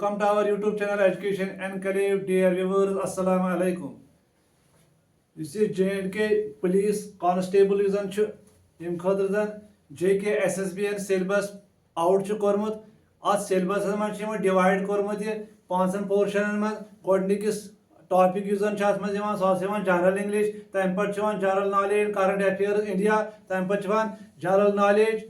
Welcome to our YouTube channel Education Enclave, dear viewers. Assalamu alaikum. This is J&K Police Constable yim khatir zan JK SSBN syllabus out kormut. At syllabus man divide kormut ye panchan portion man godnikis topic general English, then general knowledge, current affairs India, then general knowledge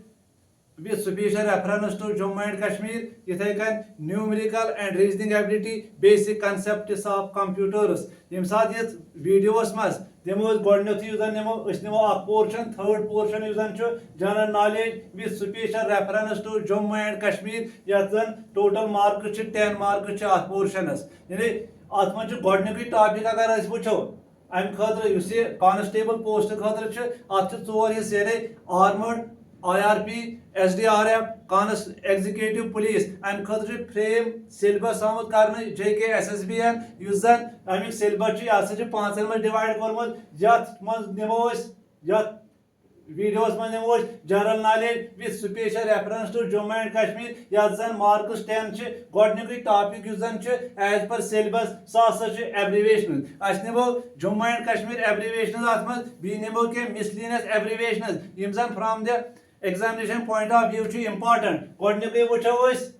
with special reference to Jammu and Kashmir, ithe numerical and reasoning ability, basic concepts of computers. Yem saat yet videos mas demo godnyoth usan nemo a portion, third portion usan chu general knowledge with special reference to Jammu and Kashmir. Yat zan total mark chu 10 mark chu a portion as. Yani at man chu godnyoth topic agar as wucho am khadra yuse constable post khadra chu at chu 4 his sere armored IRP, SDRF, Executive Police, and Khadri frame syllabus samut karne JK SSBN usan amik syllabus chi asche panchar mas divide kormut yat mas nemos yat videos man nemos general knowledge with special reference to Jammu and Kashmir yat zan marks 10 chi godniki topic usan chi as per syllabus sasa chi abbreviations as nebo Jammu and Kashmir abbreviations atmas b nebo ke miscellaneous abbreviations yim zan from the examination point of view is important. Godniki wucho is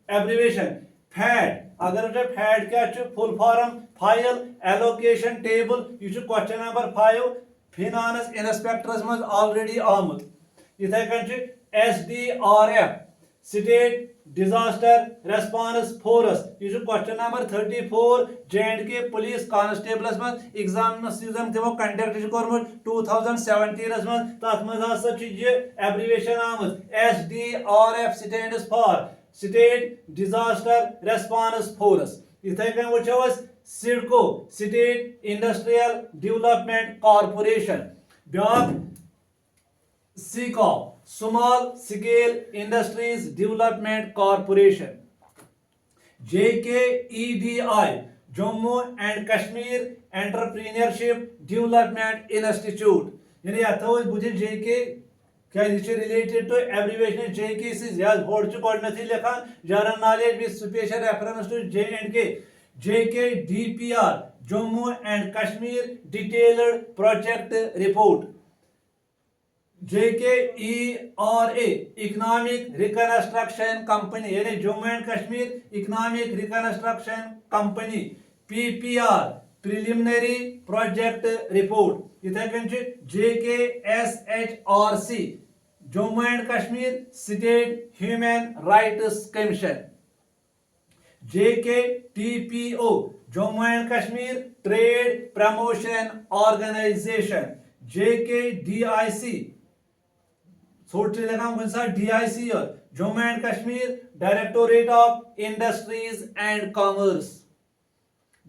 abbreviation. FAD. Agar FAD kya full form file allocation table. You should question number 5. Finance inspectors must already amut. Ithe kanchi SDRF. State Disaster Response Force. You should question number 34. J&K Police Constables must exam season demo conduct kormut 2017 as must tat must asa chije abbreviation amut SDRF stands for State Disaster Response Force. Ithe kan which was SIDCO, State Industrial Development Corporation. Beyond SICO, Small Scale Industries Development Corporation. JKEDI, Jammu and Kashmir Entrepreneurship Development Institute. Yani athawai bujhe JK क्या related to abbreviation JK is याद board च code नथी लेखा general knowledge with special reference to J&K. JKDPR, Jammu and Kashmir Detailed Project Report. JKERA, Economic Reconstruction Company, यानी Jammu and Kashmir Economic Reconstruction Company. PPR, Preliminary Project Report. इधर कंचे JKSHRC, Jammu and Kashmir State Human Rights Commission. JKTPO, Jammu and Kashmir Trade Promotion Organization. JKDIC, सोटे लगा मुझे DIC और Jammu and Kashmir Directorate of Industries and Commerce.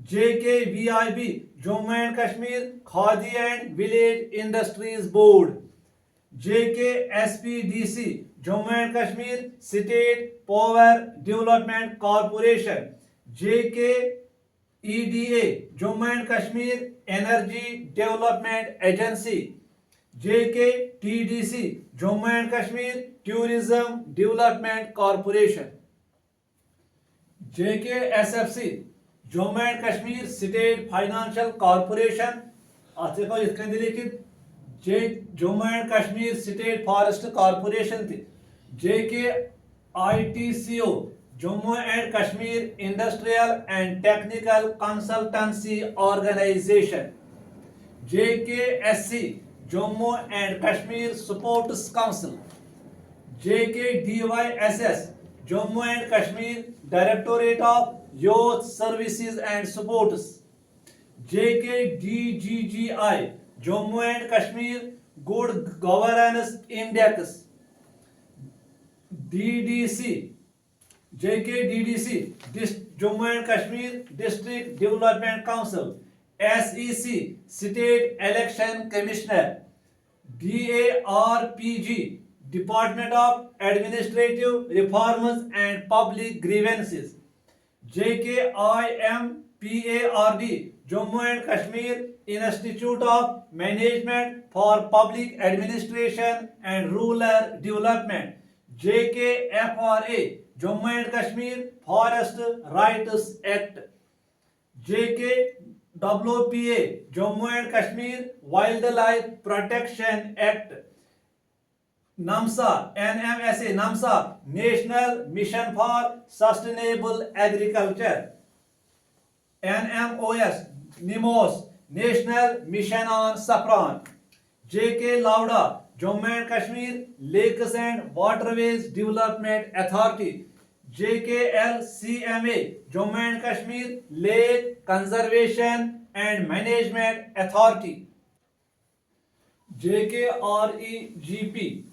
JKVIB, Jammu and Kashmir Khadi and Village Industries Board. JKSPDC, Jammu and Kashmir State Power Development Corporation. JKEDA, Jammu and Kashmir Energy Development Agency. JKTDC, Jammu and Kashmir Tourism Development Corporation. JKSFC, Jammu and Kashmir State Financial Corporation. Jammu and Kashmir State Forest Corporation. JKITCO, Jammu and Kashmir Industrial and Technical Consultancy Organization. JKSC, Jammu and Kashmir Sports Council. JKDYSS, Jammu and Kashmir Directorate of Youth Services and Sports. JKDGGI, Jammu and Kashmir Good Governance Index. DDC, JKDDC, Jammu and Kashmir District Development Council. SEC, State Election Commissioner. DARPG, Department of Administrative Reforms and Public Grievances. JKIMPARD, Jammu and Kashmir Institute of Management for Public Administration and Rural Development. JKFRA, Jammu and Kashmir Forest Rights Act. JKWPA, Jammu and Kashmir Wildlife Protection Act. NMSA, National Mission for Sustainable Agriculture. NMOS, National Mission on Saffron. JK Lauda, Jammu and Kashmir Lakes and Waterways Development Authority. JKLCMA, Jammu and Kashmir Lake Conservation and Management Authority. JKREGP,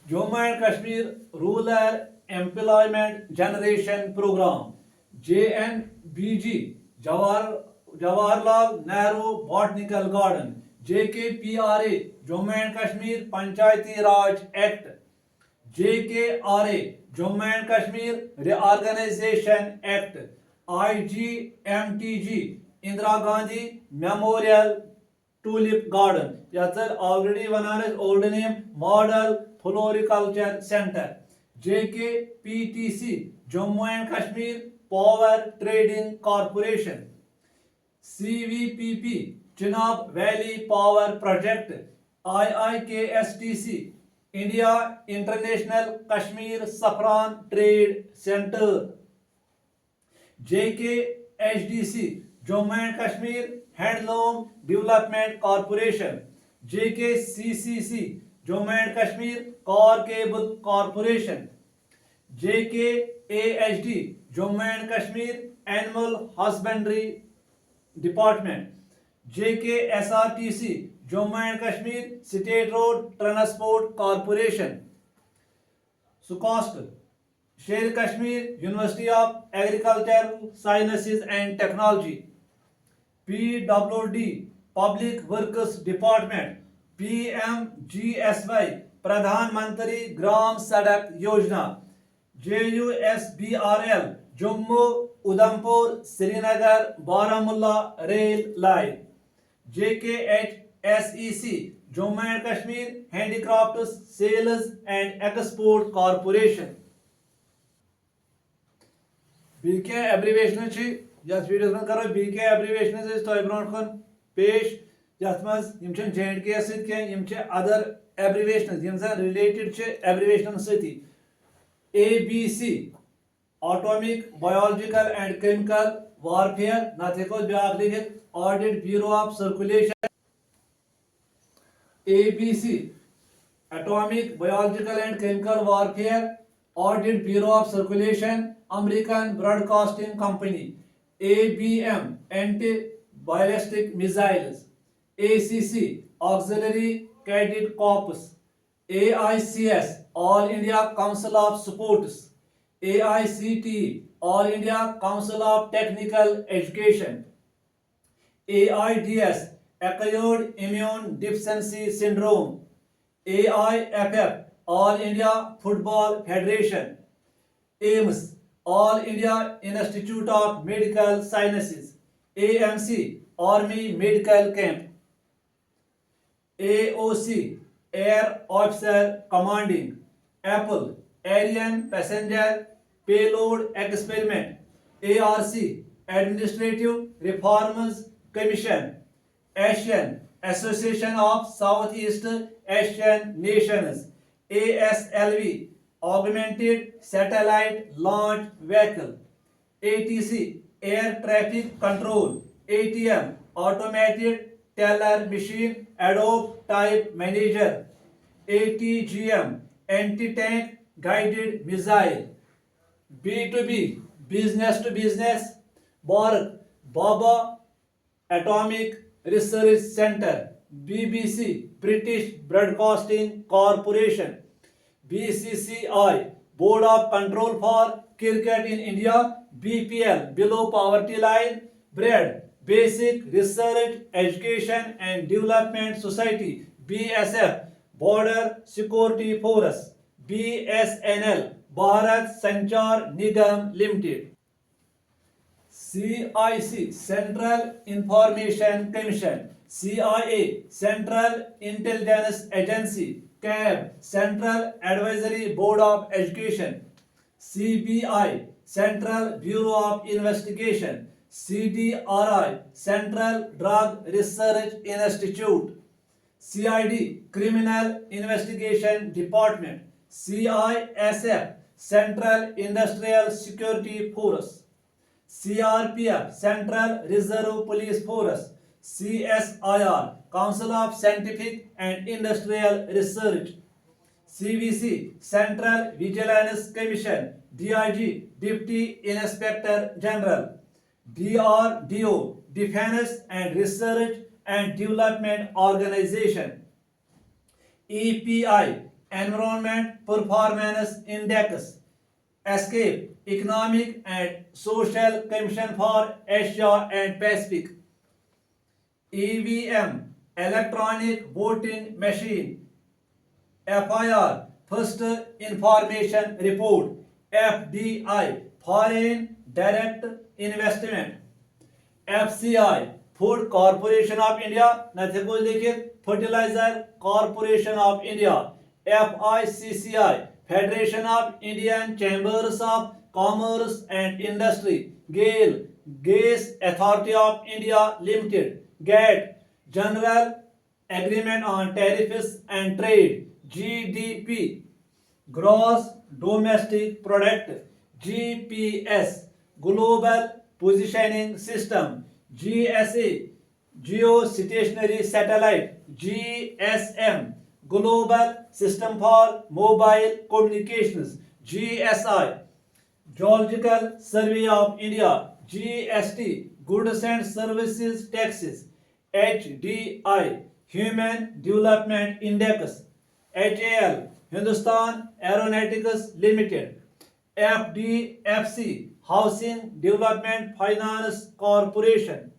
Jammu and Kashmir Rural Employment Generation Program. JNBG, Jawaharlal Nehru Botanical Garden. JKPRA, Jammu and Kashmir Panchayati Raj Act. JKRA, Jammu and Kashmir Reorganization Act. IGMTG, Indira Gandhi Memorial Tulip Garden. That's already one is old name, Model Floriculture Center. JKPTC, Jammu and Kashmir Power Trading Corporation. CVPP, Chenab Valley Power Project. IIKSTC, India International Kashmir Saffron Trade Center. JKHDC, Jammu and Kashmir Handloom Development Corporation. JKCCC, Jammu and Kashmir Core Cable Corporation. JKAHD, Jammu and Kashmir Animal Husbandry Department. JKSRTC, Jammu and Kashmir State Road Transport Corporation. SUCOST, Sher Kashmir University of Agricultural Sciences and Technology. PWD, Public Works Department. PMGSY, Pradhan Mantri Gram Sadak Yojana. JUSBRL, Jammu Udhampur Srinagar Baramulla Rail Line. JKHSEC, Jammu and Kashmir Handicrafts Sales and Export Corporation. BK abbreviation yes videos में करो BK abbreviation तो brown पेश यथ मज J&K सहित other abbreviation related abbreviation सहित ABC, Atomic, Biological and Chemical Warfare, Audit Bureau of Circulation. ABC, Atomic, Biological and Chemical Warfare, Audit Bureau of Circulation, American Broadcasting Company. ABM, Anti-Ballistic Missiles. ACC, Auxiliary Cadet Corps. AICS, All India Council of Sports. AICTE, All India Council of Technical Education. AIDS, Acquired Immune Deficiency Syndrome. AIFF, All India Football Federation. AIMS, All India Institute of Medical Sciences. AMC, Army Medical Camp. AOC, Air Officer Commanding. Apple, Ariane Passenger Payload Experiment. ARC, Administrative Reforms Commission. Asian, Association of Southeast Asian Nations. ASLV, Augmented Satellite Launch Vehicle. ATC, Air Traffic Control. ATM, Automated Teller Machine Adobe Type Manager. ATGM, Anti-Tank Guided Missile. B2B, Business to Business. BORG, Baba Atomic Research Center. BBC, British Broadcasting Corporation. BCCI, Board of Control for Cricket in India. BPL, Below Poverty Line. BRED, Basic Research Education and Development Society. BSF, Border Security Force. BSNL, Bharat Sanchar Nigam Limited. CIC, Central Information Commission. CIA, Central Intelligence Agency. CAB, Central Advisory Board of Education. CBI, Central Bureau of Investigation, CDRI, Central Drug Research Institute, CID, Criminal Investigation Department, CISF, Central Industrial Security Force, CRPF, Central Reserve Police Force, CSIR, Council of Scientific and Industrial Research, CVC, Central Vigilance Commission, DIG, Deputy Inspector General, DRDO, Defense and Research and Development Organization, EPI, Environment Performance Index, ESCAPE, Economic and Social Commission for Asia and Pacific, EVM, Electronic Voting Machine, FIR, First Information Report, FDI, Foreign Direct Investment, FCI, Food Corporation of India, Fertilizer Corporation of India, FICCI, Federation of Indian Chambers of Commerce and Industry, GAIL, Gas Authority of India Limited, GATT, General Agreement on Tariffs and Trade, GDP, Gross Domestic Product, GPS, Global Positioning System, GSA, Geostationary Satellite, GSM, Global System for Mobile Communications, GSI, Geological Survey of India, GST, Goods and Services Taxes, HDI, Human Development Index, HAL, Hindustan Aeronautics Limited, FDFC, Housing Development Finance Corporation,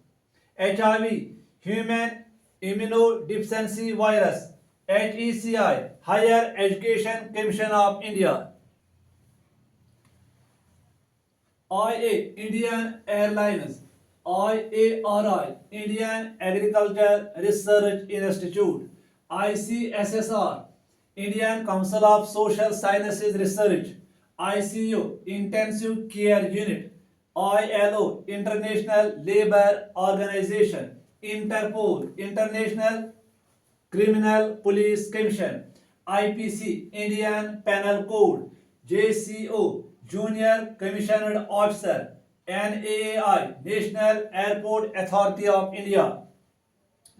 HIV, Human Immunodeficiency Virus, HECI, Higher Education Commission of India, IA, Indian Airlines, IARI, Indian Agriculture Research Institute, ICSSR, Indian Council of Social Sciences Research, ICU, Intensive Care Unit, ILO, International Labour Organization, Interpol, International Criminal Police Commission, IPC, Indian Penal Code, JCO, Junior Commissioned Officer, NAAI, National Airport Authority of India,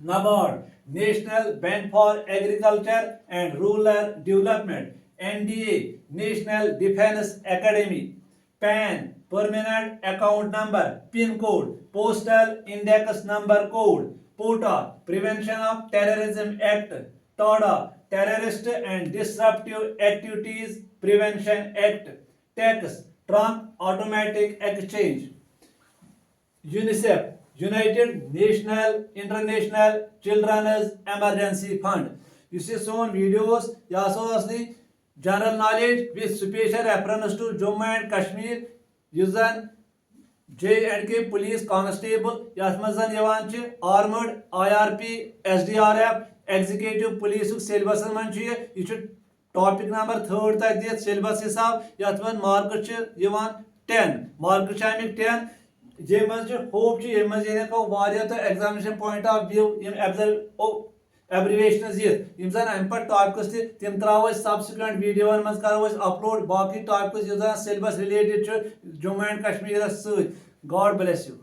NABARD, National Bank for Agriculture and Rural Development, NDA, National Defense Academy, PAN, Permanent Account Number, PIN Code, Postal Index Number Code, POTA, Prevention of Terrorism Act, TODA, Terrorist and Disruptive Activities Prevention Act, TAX, Trump Automatic Exchange, UNICEF, United National International Children's Emergency Fund. Yus ye son videos yasosni general knowledge with special reference to Jammu and Kashmir, yuzan J&K Police Constable, yasmazan yavan chi Armored, IRP, SDRF, Executive Police syllabus man chi ye topic number 3rd tak dit syllabus hisab yatman mark chi yavan 10 mark chi amik 10 ये मज hope च ये मज ये को वारिया तो examination point of view यम एब्रिविएशंस यम जन अम पे टॉपिक्स तिम त्राव सब्सिक्वेंट वीडियो मज करो अपलोड बाकी टॉपिक्स जो syllabus related Jammu and Kashmir सत गॉड ब्लेस यू।